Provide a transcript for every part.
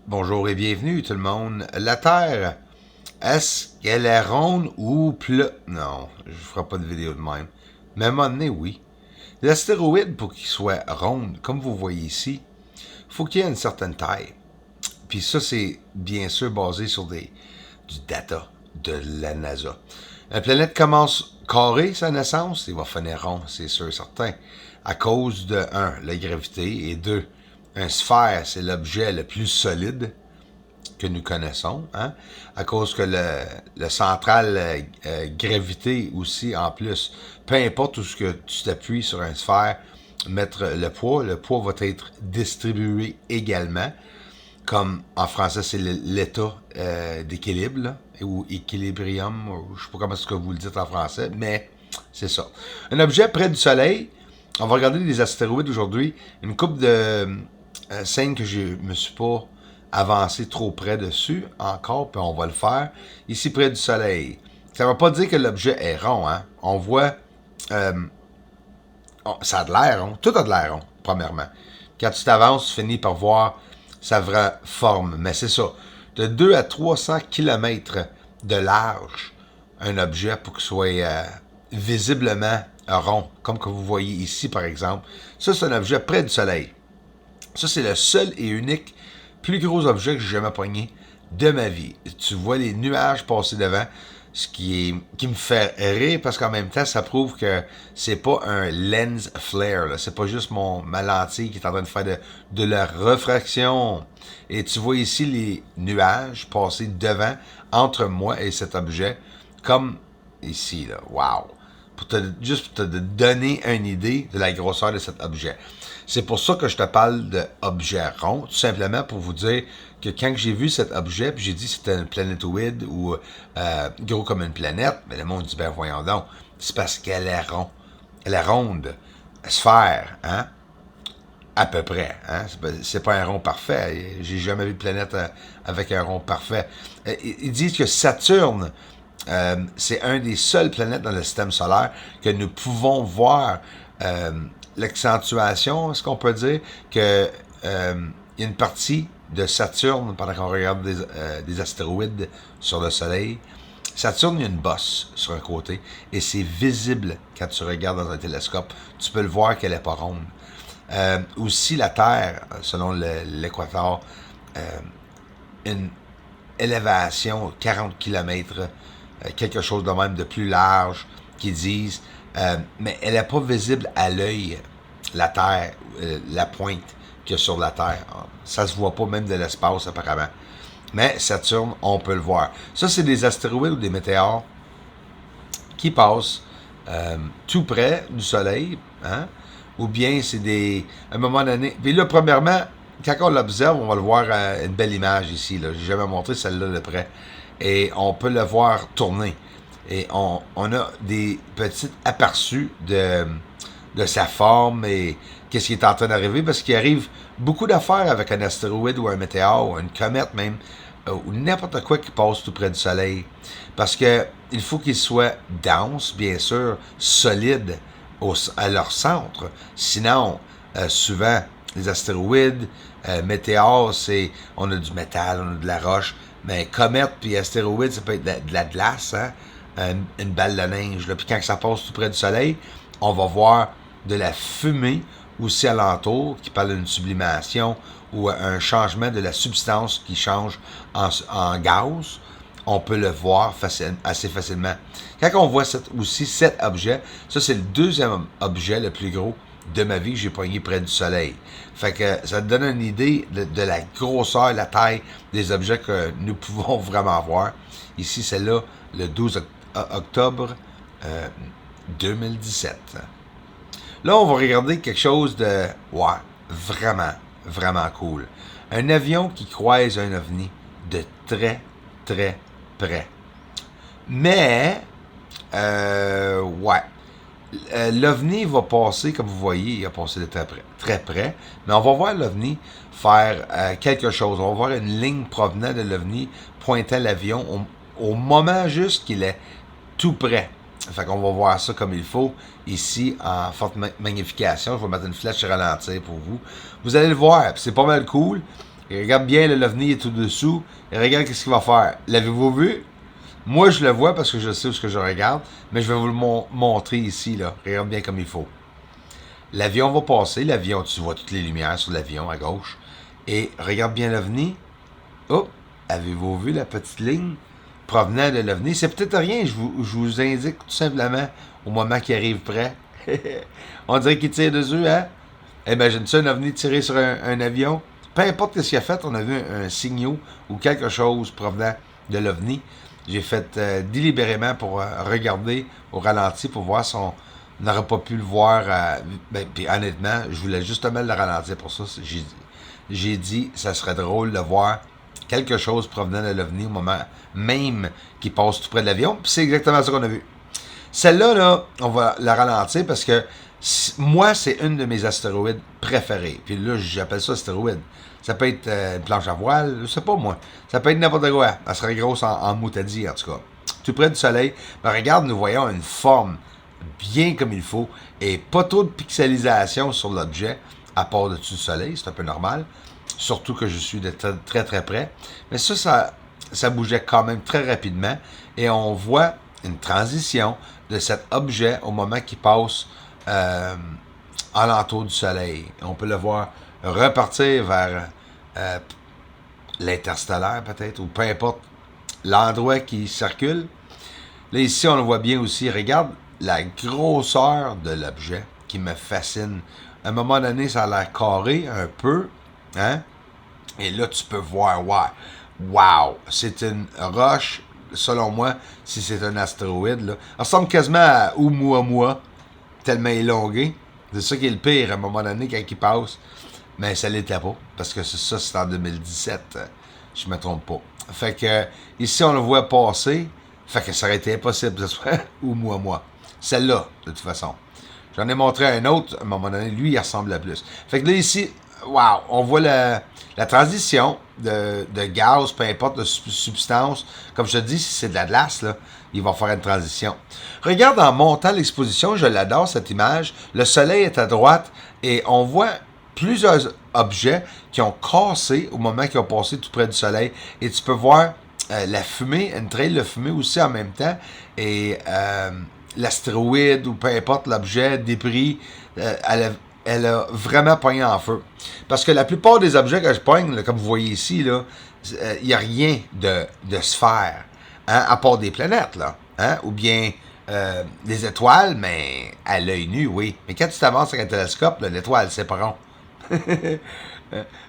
Bonjour et bienvenue tout le monde. La Terre, est-ce qu'elle est ronde ou plate? Non, je ne ferai pas de vidéo de même. Mais à un moment donné, oui. L'astéroïde, pour qu'il soit ronde, comme vous voyez ici, faut qu'il y ait une certaine taille. Puis ça, c'est bien sûr basé sur du data de la NASA. La planète commence carré sa naissance, il va finir rond, c'est sûr certain. À cause de, la gravité, et deux, un sphère, c'est l'objet le plus solide que nous connaissons, hein? À cause que le central gravité aussi, en plus, peu importe où ce que tu t'appuies sur un sphère, mettre le poids va être distribué également, comme en français c'est l'état d'équilibre, là, ou équilibrium, ou je sais pas comment est-ce que vous le dites en français, mais c'est ça. Un objet près du Soleil, on va regarder les astéroïdes aujourd'hui, une couple de scènes que je me suis pas avancé trop près dessus encore, puis on va le faire, ici près du Soleil. Ça ne veut pas dire que l'objet est rond, hein. On voit, ça a de l'air rond, tout a de l'air rond, premièrement. Quand tu t'avances, tu finis par voir sa vraie forme, mais c'est ça. De 2 à 300 km de large, un objet pour qu'il soit visiblement rond, comme que vous voyez ici par exemple. Ça, c'est un objet près du Soleil. Ça, c'est le seul et unique plus gros objet que j'ai jamais pogné de ma vie. Tu vois les nuages passer devant, ce qui me fait rire parce qu'en même temps, ça prouve que c'est pas un lens flare. Là. C'est pas juste ma lentille qui est en train de faire de la refraction. Et tu vois ici les nuages passer devant, entre moi et cet objet, comme ici. Là. Wow! Juste pour te donner une idée de la grosseur de cet objet. C'est pour ça que je te parle d'objet rond, tout simplement pour vous dire que quand j'ai vu cet objet, puis j'ai dit que c'était une planétoïde ou gros comme une planète, mais le monde dit, ben voyons donc, c'est parce qu'elle est ronde. Elle est ronde, sphère, hein? À peu près, hein? C'est pas un rond parfait. J'ai jamais vu de planète avec un rond parfait. Ils disent que Saturne, c'est un des seules planètes dans le système solaire que nous pouvons voir l'accentuation, est-ce qu'on peut dire que y a une partie de Saturne, pendant qu'on regarde des astéroïdes sur le Soleil, Saturne, il y a une bosse sur un côté, et c'est visible quand tu regardes dans un télescope. Tu peux le voir qu'elle n'est pas ronde. Aussi, la Terre, selon l'équateur, une élévation 40 km, quelque chose de même de plus large, qui disent, mais elle n'est pas visible à l'œil, la Terre, la pointe qu'il y a sur la Terre. Ça se voit pas même de l'espace, apparemment. Mais Saturne, on peut le voir. Ça, c'est des astéroïdes ou des météores qui passent tout près du Soleil, hein? Ou bien c'est à un moment donné... Puis là, premièrement, quand on l'observe, on va le voir une belle image ici. Là. J'ai jamais montré celle-là de près. Et on peut le voir tourner. Et on a des petits aperçus de sa forme et qu'est-ce qui est en train d'arriver, parce qu'il arrive beaucoup d'affaires avec un astéroïde ou un météore ou une comète même, ou n'importe quoi qui passe tout près du Soleil. Parce que il faut qu'il soit dense, bien sûr, solide à leur centre. Sinon, souvent, les astéroïdes, météores, on a du métal, on a de la roche, mais comète puis astéroïde, ça peut être de la glace, hein? Une balle de neige. Là. Puis quand ça passe tout près du Soleil, on va voir de la fumée aussi alentour, qui parle d'une sublimation ou un changement de la substance qui change en gaz. On peut le voir assez facilement. Quand on voit aussi cet objet, ça c'est le deuxième objet le plus gros de ma vie que j'ai pogné près du Soleil. Fait que ça te donne une idée de la grosseur, la taille des objets que nous pouvons vraiment voir. Ici, c'est là, le 12 octobre 2017. Là, on va regarder quelque chose de, vraiment, vraiment cool. Un avion qui croise un ovni de très, très près. Mais, l'ovni va passer, comme vous voyez, il a passé de très près, mais on va voir l'ovni faire quelque chose. On va voir une ligne provenant de l'ovni pointant l'avion au moment juste qu'il est tout près. Fait qu'on va voir ça comme il faut, ici, en forte magnification. Je vais mettre une flèche ralentir pour vous. Vous allez le voir, c'est pas mal cool. Et regarde bien, l'OVNI est tout dessous. Et regarde qu'est-ce qu'il va faire. L'avez-vous vu? Moi, je le vois parce que je sais où ce que je regarde. Mais je vais vous le montrer ici, là. Regarde bien comme il faut. L'avion va passer. L'avion, tu vois toutes les lumières sur l'avion à gauche. Et regarde bien l'OVNI. Oh, avez-vous vu la petite ligne provenant de l'OVNI? C'est peut-être rien, je vous indique tout simplement au moment qu'il arrive près. On dirait qu'il tire dessus, hein? Imagine-tu un OVNI tiré sur un avion? Peu importe ce qu'il a fait, on a vu un signal ou quelque chose provenant de l'OVNI. J'ai fait délibérément pour regarder au ralenti pour voir si on n'aurait pas pu le voir. Puis honnêtement, je voulais justement le ralentir pour ça. J'ai dit, ça serait drôle de voir quelque chose provenant de l'OVNI au moment même qu'il passe tout près de l'avion. Puis c'est exactement ça qu'on a vu. Celle-là, là, on va la ralentir parce que moi, c'est une de mes astéroïdes préférées. Puis là, j'appelle ça astéroïde. Ça peut être une planche à voile, je sais pas moi. Ça peut être n'importe quoi. Elle serait grosse en moutadi, en tout cas. Tout près du soleil. Mais regarde, nous voyons une forme bien comme il faut et pas trop de pixelisation sur l'objet à part dessus du soleil. C'est un peu normal. Surtout que je suis de très très près. Mais ça bougeait quand même très rapidement. Et on voit une transition de cet objet au moment qu'il passe alentour du soleil. On peut le voir repartir vers l'interstellaire peut-être, ou peu importe l'endroit qui circule. Là, ici, on le voit bien aussi. Regarde la grosseur de l'objet qui me fascine. À un moment donné, ça a l'air carré un peu. Hein? Et là, tu peux voir, wow, c'est une roche, selon moi, si c'est un astéroïde. Là. Elle ressemble quasiment à Oumuamua, tellement élongé. C'est ça qui est le pire à un moment donné quand il passe. Mais ça l'était pas, parce que c'est en 2017, je me trompe pas. Fait que ici, on le voit passer, fait que ça aurait été impossible que ce soit Oumuamua. Celle-là, de toute façon. J'en ai montré un autre, à un moment donné, lui, il ressemble à plus. Fait que là, ici, wow, on voit la transition de gaz, peu importe, de substance. Comme je te dis, si c'est de la glace, là, il va faire une transition. Regarde en montant l'exposition, je l'adore cette image. Le soleil est à droite et on voit plusieurs objets qui ont cassé au moment qu'ils ont passé tout près du soleil. Et tu peux voir la fumée, une traîne de fumée aussi en même temps. Et l'astéroïde ou peu importe l'objet, débris, elle a vraiment pogné en feu. Parce que la plupart des objets que je pogne, là, comme vous voyez ici, il n'y a rien de sphère, hein, à part des planètes, là, hein, ou bien des étoiles, mais à l'œil nu, oui. Mais quand tu t'avances avec un télescope, l'étoile, c'est pas rond.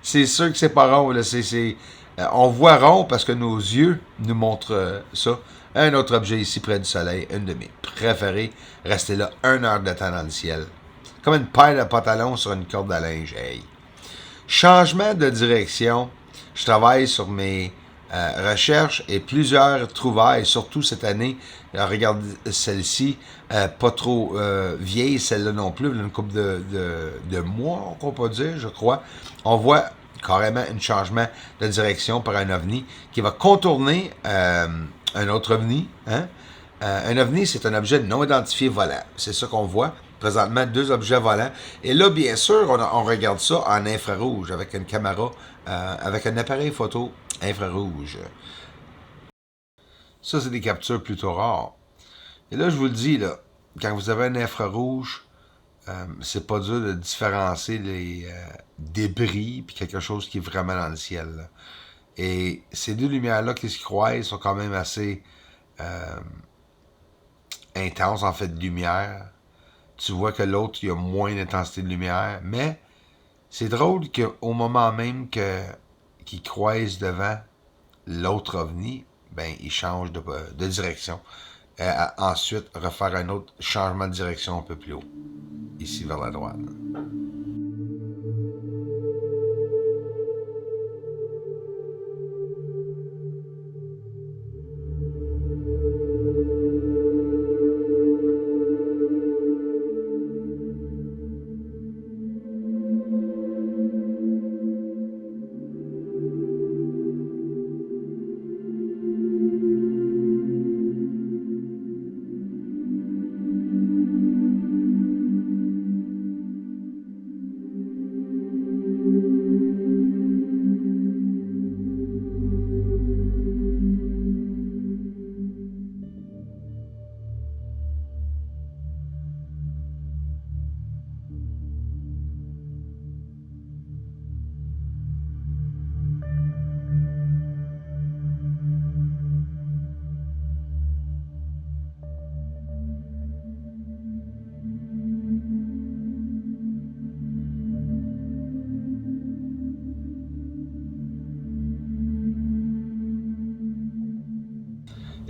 C'est sûr que c'est pas rond. Là, on voit rond parce que nos yeux nous montrent ça. Un autre objet ici près du soleil, une de mes préférées, rester là 1 heure de temps dans le ciel. Comme une paire de pantalons sur une corde à linge. Hey. Changement de direction. Je travaille sur mes recherches et plusieurs trouvailles, surtout cette année. Regarde celle-ci, pas trop vieille, celle-là non plus, une couple de mois, on peut dire, je crois. On voit carrément un changement de direction par un ovni qui va contourner un autre ovni. Hein? Un ovni, c'est un objet non identifié volant. C'est ça qu'on voit. Présentement, 2 objets volants. Et là, bien sûr, on regarde ça en infrarouge avec une caméra, avec un appareil photo infrarouge. Ça, c'est des captures plutôt rares. Et là, je vous le dis, là, quand vous avez un infrarouge, c'est pas dur de différencier les débris puis quelque chose qui est vraiment dans le ciel. Là. Et ces 2 lumières-là qui se croisent sont quand même assez intenses, en fait, de lumière. Tu vois que l'autre, il y a moins d'intensité de lumière, mais c'est drôle qu'au moment même qu'il croise devant l'autre ovni, ben, il change de direction. Ensuite, refaire un autre changement de direction un peu plus haut, ici vers la droite.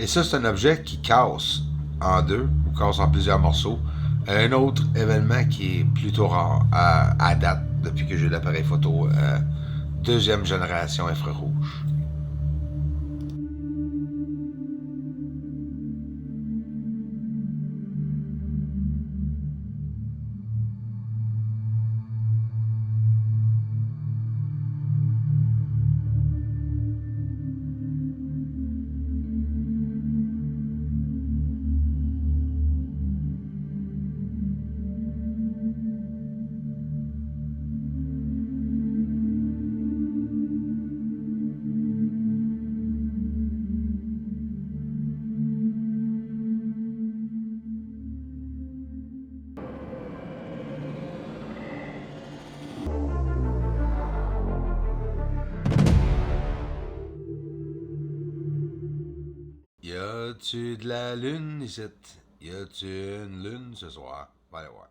Et ça, c'est un objet qui casse en deux ou casse en plusieurs morceaux. Un autre événement qui est plutôt rare à date, depuis que j'ai l'appareil photo deuxième génération infrarouge. Y a-tu de la lune ici? Y a-tu une lune ce soir? Va aller voir.